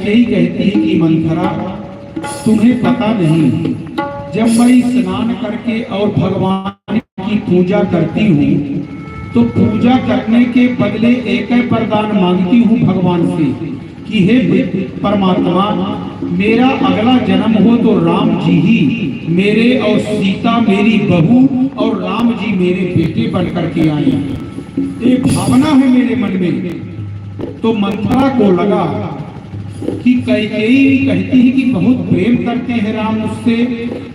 कैकेयी कहती है कि मंथरा, तुम्हें पता नहीं, जब मैं स्नान करके और भगवान की पूजा करती हूँ तो पूजा करने के बदले एक ही वरदान मांगती हूँ भगवान से कि हे परमात्मा, मेरा अगला जन्म हो तो राम जी ही मेरे और सीता मेरी बहू और राम जी मेरे बेटे बन करके आए। एक भावना है मेरे मन में। तो मंथरा को लगा कि कैकेयी कहती है कि बहुत प्रेम करते हैं राम मुझसे,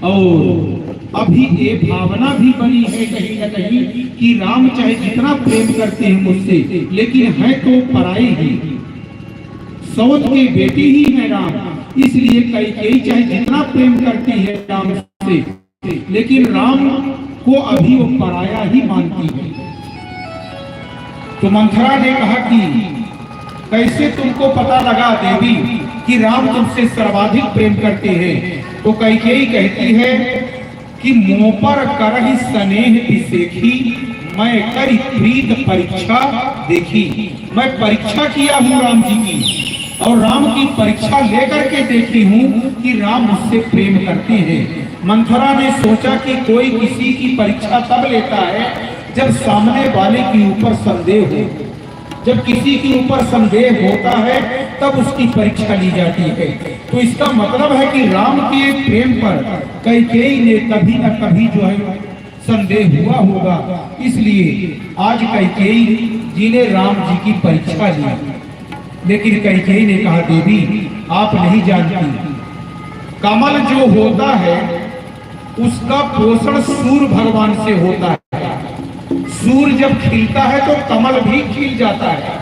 और अभी ये भावना भी बनी है कहीं न कहीं कि राम चाहे जितना प्रेम करते हैं मुझसे, लेकिन है तो पराई ही, सौत के बेटी ही है राम। इसलिए कैकेयी चाहे जितना प्रेम करती है राम से, लेकिन राम को अभी वो पराया ही मानती है। तो मंथरा ने कहा कि कैसे तुमको पता लगा देवी कि राम तुमसे सर्वाधिक प्रेम करते हैं? तो कैकेयी कहती है कि मुँह पर करहि स्नेह बिसेखी, मैं करी प्रीत परीक्षा देखी। मैं परीक्षा किया हूँ राम जी की, और राम की परीक्षा लेकर के देखी हूँ कि राम मुझसे प्रेम करते हैं। मंथरा ने सोचा कि कोई किसी की परीक्षा तब लेता है जब सामने वाले के ऊपर संदेह हो। जब किसी के ऊपर संदेह होता है तब उसकी परीक्षा ली जाती है। तो इसका मतलब है कि राम के प्रेम पर कैकेयी ने कभी न कभी जो है संदेह हुआ होगा। इसलिए आज कैकेयी जी ने राम जी की परीक्षा ली। लेकिन कैकेयी ने कहा, देवी आप नहीं जानती, कमल जो होता है उसका पोषण सूर्य भगवान से होता है। सूर्य जब खिलता है तो कमल भी खिल जाता है।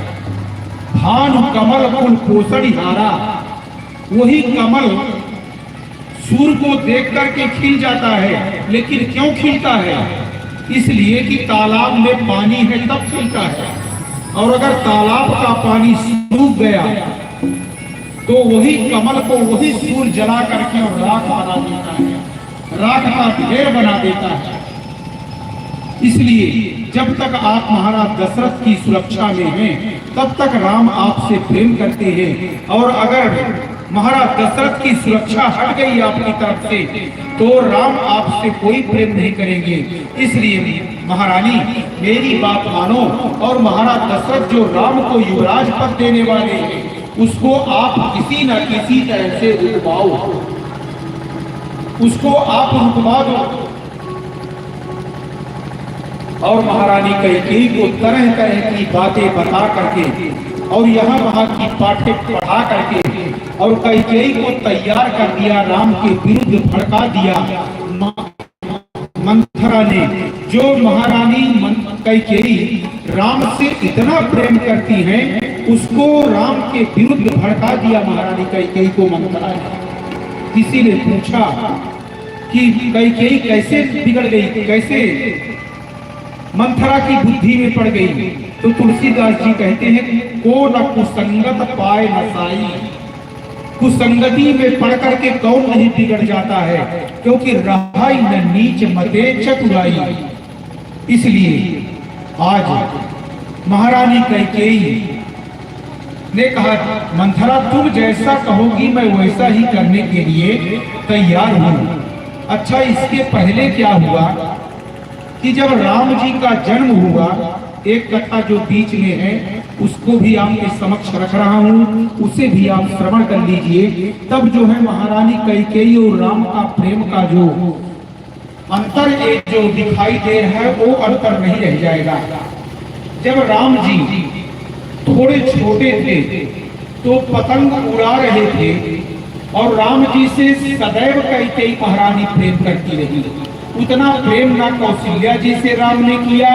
भानु कमल कुल पोषणहारा, वही कमल सूर्य को देख करके खिल जाता है। लेकिन क्यों खिलता है? इसलिए कि तालाब में पानी है तब खिलता है, और अगर तालाब का पानी सूख गया तो वही कमल को वही सूर्य जला करके और राख बना देता है, राख का ढेर बना देता है। इसलिए जब तक आप महाराज दशरथ की सुरक्षा में हैं तब तक राम आपसे प्रेम करते हैं, और अगर महाराज दशरथ की सुरक्षा हट गई आपकी तरफ से तो राम आपसे कोई प्रेम नहीं करेंगे। इसलिए महारानी मेरी बात मानो, और महाराज दशरथ जो राम को युवराज पद देने वाले हैं उसको आप किसी न किसी तरह से रुकवाओ, उसको आप रुकवा दो। और महारानी कैकेयी को तरह तरह की बातें बता करके और यहाँ वहाँ की पाठ्य पढ़ा करके और कैकेयी को तैयार कर दिया, राम के विरुद्ध भड़का दिया मंथरा ने। जो महारानी कैकेयी राम से इतना प्रेम करती हैं उसको राम के विरुद्ध भड़का दिया महारानी कैकेयी को मंथरा ने। किसी ने पूछा कि कैकेयी कैसे बिगड़ गई, कैसे मंथरा की बुद्धि में पड़ गई? तो तुलसीदास जी कहते हैं, को न कुसंगत पाए नसाई। कुसंगति में पड़ करके कौन नहीं बिगड़ जाता है, क्योंकि रहाई न नीच मते चतुराई। इसलिए आज महारानी कैकेयी ने कहा, मंथरा तुम जैसा कहोगी मैं वैसा ही करने के लिए तैयार हूँ। अच्छा, इसके पहले क्या हुआ कि जब राम जी का जन्म हुआ, एक कथा जो बीच में है उसको भी आपके समक्ष रख रहा हूँ, उसे भी आप श्रवण कर लीजिए। तब जो है महारानी कैकेयी और राम का प्रेम का जो अंतर एक जो दिखाई दे रहा है वो अंतर नहीं रह जाएगा। जब राम जी थोड़े छोटे थे तो पतंग उड़ा रहे थे, और राम जी से सदैव कैकेयी महारानी प्रेम करती रही। उतना प्रेम ना कौशल्या जी से राम ने किया,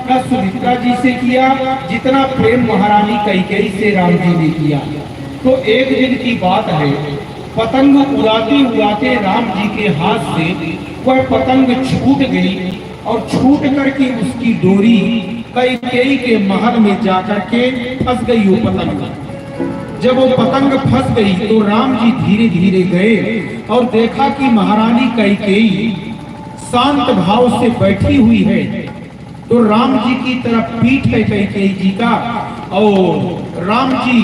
ना सुमित्रा जी से किया, जितना प्रेम महारानी कैकेयी से राम जी ने किया। तो एक दिन की बात है, पतंग उड़ाते उड़ाते राम जी के हाथ से वह पतंग छूट गई, और छूट करके उसकी डोरी कैकेयी के महल में जाकर के फंस गई वो पतंग। जब वो पतंग फंस गई तो राम जी धीरे धीरे गए और देखा कि महारानी कैकेयी शांत भाव से बैठी हुई है। तो राम जी की तरफ पीठ है कैकेयी जी का, और राम जी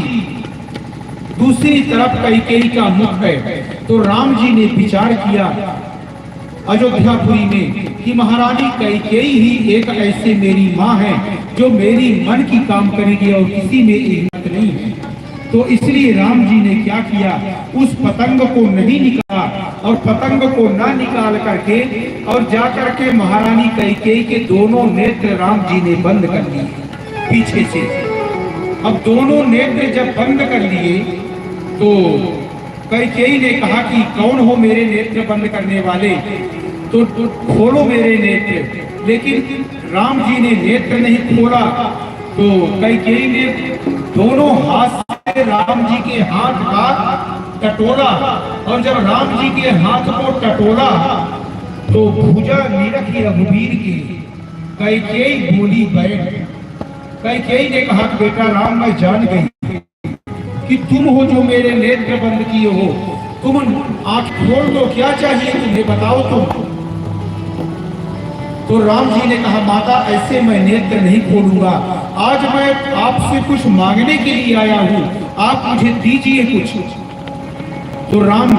दूसरी तरफ कैकेयी का मुख है। तो राम जी ने विचार किया अयोध्यापुरी में कि महारानी कैकेयी ही एक ऐसे मेरी माँ है जो मेरी मन की काम करेगी और किसी में हिम्मत नहीं है। तो इसलिए राम जी ने क्या किया, उस पतंग को नहीं निकाला और पतंग को ना निकाल करके और जा करके महारानी कैकेयी के दोनों नेत्र राम जी ने बंद कर दिए पीछे से। अब दोनों नेत्र जब बंद कर लिए तो कैकेयी ने कहा कि कौन हो मेरे नेत्र बंद करने वाले, तो खोलो मेरे नेत्र। लेकिन राम जी ने नेत्र नहीं खोला। तो कैकेयी ने दोनों हाथ से राम जी के हाथ का टटोला और जब राम जी के हाथ को टटोला तो भुजा निरखी रघुवीर की। कैकेयी बोली बैठ। कैकेयी ने कहा कि बेटा राम, मैं जान गई कि तुम हो जो मेरे नेत्र बंद किए हो। तुम आंख खोल दो, क्या चाहिए तुम्हें, बताओ तुम। तो राम जी ने कहा माता ऐसे मैं नेत्र नहीं खोलूंगा, आज मैं आपसे कुछ मांगने के लिए आया हूँ, आप मुझे दीजिए कुछ। तो राम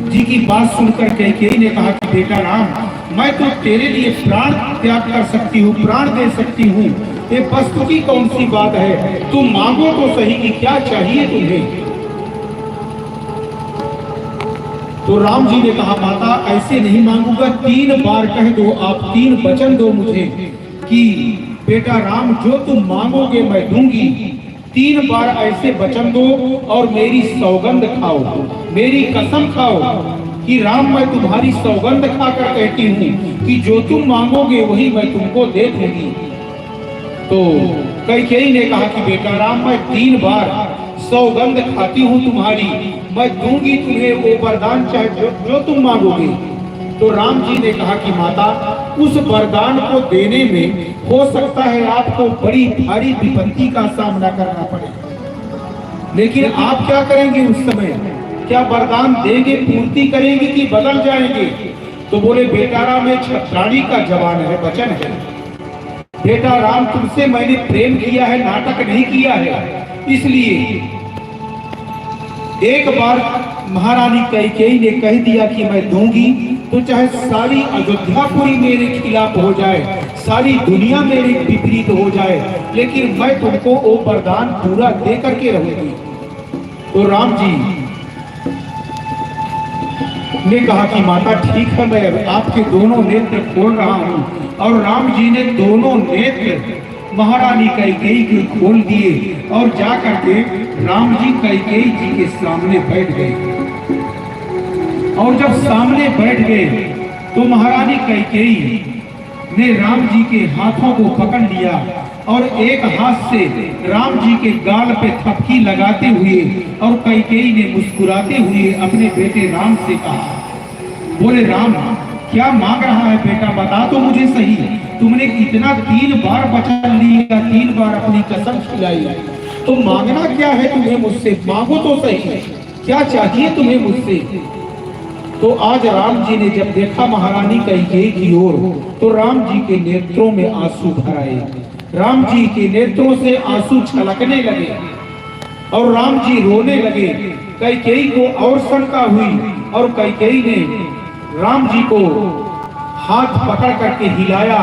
जी की बात सुनकर कैकेयी ने कहा कि बेटा राम, मैं तो तेरे लिए प्राण त्याग कर सकती हूँ, प्राण दे सकती हूँ, ये वस्तु की कौन सी बात है, तुम मांगो तो सही कि क्या चाहिए तुम्हें। तो राम जी ने कहा माता ऐसे नहीं मांगूंगा, 3 बार कह दो, आप 3 वचन दो मुझे कि बेटा राम जो तुम मांगोगे मैं दूंगी। 3 बार ऐसे वचन दो और मेरी सौगंध खाओ, मेरी कसम खाओ कि राम मैं तुम्हारी सौगंध खाकर कहती हूँ कि जो तुम मांगोगे वही मैं तुमको दे दूंगी। तो कैकेयी ने कहा कि बेटा राम मैं 3 बार सौगंध खाती हूँ तुम्हारी, मैं दूंगी तुम्हें वो वरदान चाहे जो तुम मांगोगे। तो राम जी ने कहा कि माता उस वरदान को देने में हो सकता है आपको बड़ी भारी विपत्ति का सामना करना पड़े, लेकिन आप क्या करेंगे उस समय, क्या वरदान देंगे, पूर्ति करेंगे कि बदल जाएंगे। तो बोले बेटा राम एक क्षत्राणी का जवान है, वचन है, बेटा राम तुमसे मैंने प्रेम किया है, नाटक नहीं किया है। इसलिए एक बार महारानी कैकेयी ने कह दिया कि मैं दूंगी, तो चाहे सारी अयोध्यापुरी मेरे खिलाफ हो जाए, सारी दुनिया मेरे विपरीत हो जाए, लेकिन मैं तुमको वो वरदान पूरा दे करके रहूंगी। तो राम जी ने कहा कि माता ठीक है, मैं आपके दोनों नेत्र खोल रहा हूं। और राम जी ने दोनों नेत्र महारानी कैकेयी के खोल दिए और जाकर के राम जी कैकेयी जी के सामने बैठ गए। और जब सामने बैठ गए तो महारानी कैकेयी ने राम जी के हाथों को पकड़ लिया और एक हाथ से राम जी के गाल पे थपकी लगाते हुए और कैकेयी ने मुस्कुराते हुए अपने बेटे राम से कहा, बोले राम क्या मांग रहा है बेटा, बता तो मुझे सही, तुमने इतना 3 बार वचन लिया, 3 बार अपनी कसम खिलाई, तो मांगना क्या है तुम्हें मुझसे, मांगो तो सही, क्या चाहिए तुम्हें मुझसे। तो आज राम जी ने जब देखा महारानी कैकेयी की ओर तो राम जी के नेत्रों में आंसू भर आए, राम जी के नेत्रों से आंसू छलकने लगे और राम जी रोने लगे। कैकेयी को और शंका हुई और कैकेयी ने राम जी को हाथ पकड़ करके हिलाया,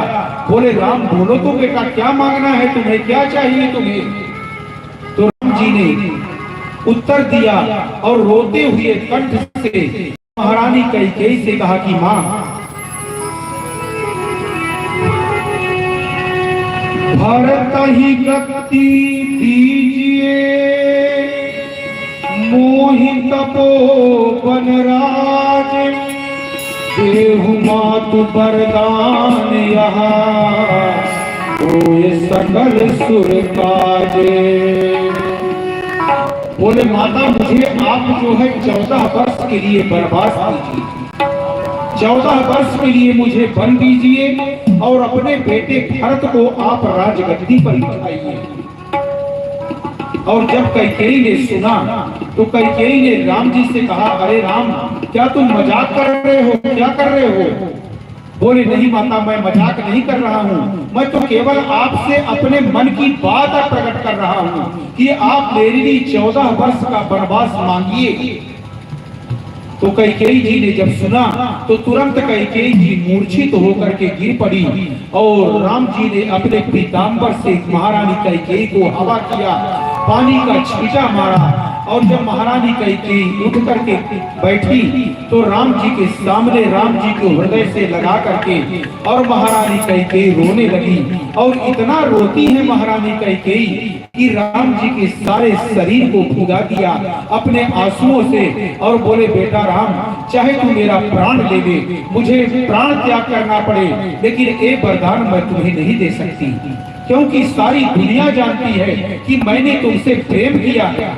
बोले राम बोलो तो बेटा क्या मांगना है तुम्हें, क्या चाहिए तुम्हें। तो राम जी ने उत्तर दिया और रोते हुए कंठ से महारानी कैकेयी से कहा कि मां भरत ही गति दीजिए मोहित तपोवन राज, देहु मातु वरदान यहाँ होए सकल सुर काजे। बोले माता मुझे आप जो है 14 वर्ष के लिए बर्बाद कीजिए, 14 वर्ष के लिए मुझे बन दीजिए और अपने बेटे भरत को आप राजगद्दी पर बिठाइए। और जब कैकेयी ने सुना तो कैकेयी ने राम जी से कहा, अरे राम क्या तुम मजाक कर रहे हो, क्या कर रहे हो। बोले नहीं माता, मैं मजाक नहीं कर रहा हूँ, मैं तो केवल आपसे अपने मन की बात प्रकट कर रहा हूँ कि आप मेरे लिए 14 वर्ष का वनवास मांगिए। तो कैकेयी जी ने जब सुना तो तुरंत कैकेयी जी मूर्छित होकर के गिर पड़ी और राम जी ने अपने पीताम्बर से महारानी कैकेयी को हवा किया, पानी का छींटा मारा और जब महारानी कैकेयी उठ करके बैठी तो राम जी के सामने राम जी को हृदय से लगा करके और महारानी कैकेयी रोने लगी। और इतना रोती है महारानी कैकेयी कि राम जी के सारे शरीर को भिगा दिया अपने आंसुओं से और बोले बेटा राम, चाहे तू मेरा प्राण ले ले, मुझे प्राण त्याग करना पड़े, लेकिन एक वरदान मैं तुम्हें नहीं दे सकती, क्योंकि सारी दुनिया जानती है कि मैंने तुमसे प्रेम किया है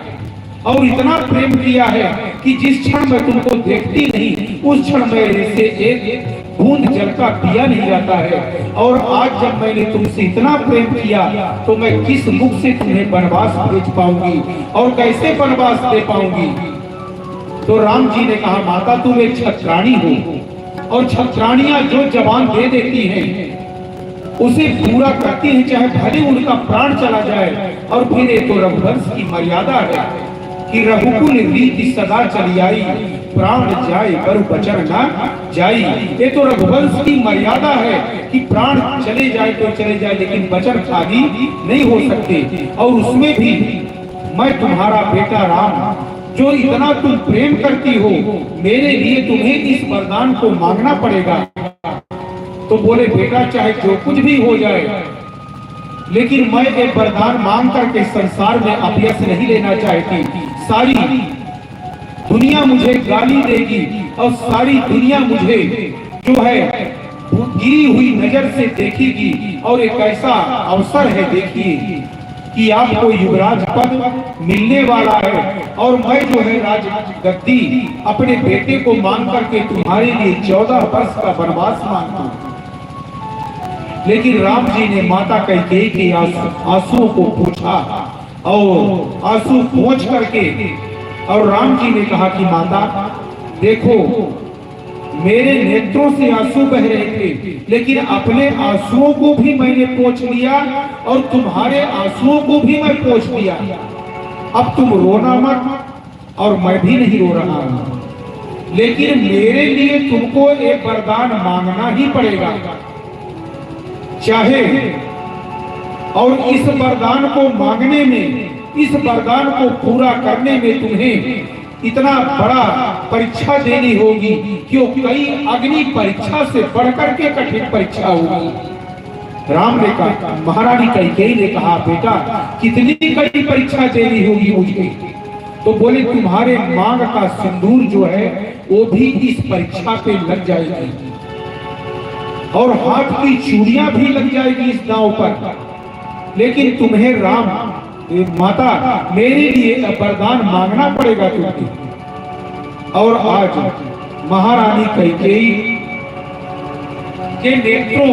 और इतना प्रेम किया है कि जिस क्षण मैं तुमको देखती नहीं उस क्षण मेरे से एक बूंद जल का पिया नहीं जाता है। और आज जब मैंने तुमसे इतना प्रेम किया तो मैं किस मुख से तुम्हें वनवास भेज पाऊंगी और कैसे वनवास दे पाऊंगी। तो राम जी ने कहा माता तुम एक छत्राणी हो और छत्राणियां जो जवान दे देती हैं उसे पूरा करती है, चाहे भले उनका प्राण चला जाए। और फिर ये तो रघुवंश की मर्यादा है कि रघुकुल रीति सदा चली आई, प्राण जाए पर बचन न जाई। ये तो रघुवंश की मर्यादा है कि प्राण चले जाए तो चले जाए, लेकिन वचन खाली नहीं हो सकते। और उसमें भी मैं तुम्हारा बेटा राम, जो इतना तुम प्रेम करती हो, मेरे लिए तुम्हें इस वरदान को मांगना पड़ेगा। तो बोले बेटा चाहे जो कुछ भी हो जाए, लेकिन मैं एक वरदान मांग करके संसार में अपयश नहीं लेना चाहती। सारी दुनिया मुझे गाली देगी और सारी दुनिया मुझे जो है गिरी हुई नजर से देखेगी। और एक ऐसा अवसर है देखिए कि आपको युवराज पद मिलने वाला है और मैं जो है राज गद्दी अपने बेटे को मांग करके तुम्हारे लिए 14 वर्ष का वनवास मांगता हूं। लेकिन राम जी ने माता कैकेयी के आंसुओं को पूछा और आंसू पोंछ करके और राम जी ने कहा कि माता देखो, मेरे नेत्रों से आंसू बह रहे थे, लेकिन अपने आंसुओं को भी मैंने पोंछ लिया और तुम्हारे आंसुओं को भी मैं पोंछ लिया। अब तुम रोना मत और मैं भी नहीं रो रहा हूं, लेकिन मेरे लिए तुमको एक वरदान मांगना ही पड़ेगा। चाहे और इस वरदान को मांगने में, इस वरदान को पूरा करने में तुम्हें इतना बड़ा परीक्षा देनी होगी कि कई अग्नि परीक्षा से बढ़कर के कठिन परीक्षा होगी। राम ने कहा, महारानी कैकेयी ने कहा बेटा कितनी कड़ी परीक्षा देनी होगी मुझे। तो बोले तुम्हारे मांग का सिंदूर जो है वो भी इस परीक्षा पे लग जाएगी और हाथ की चूड़ियां भी लग जाएगी इस दांव पर, लेकिन तुम्हें राम माता मेरे लिए वरदान मांगना पड़ेगा तुम्हें। और आज महारानी कैकेयी के नेत्रों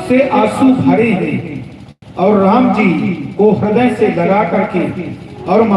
से आंसू भरे हैं और राम जी को हृदय से लगा करके और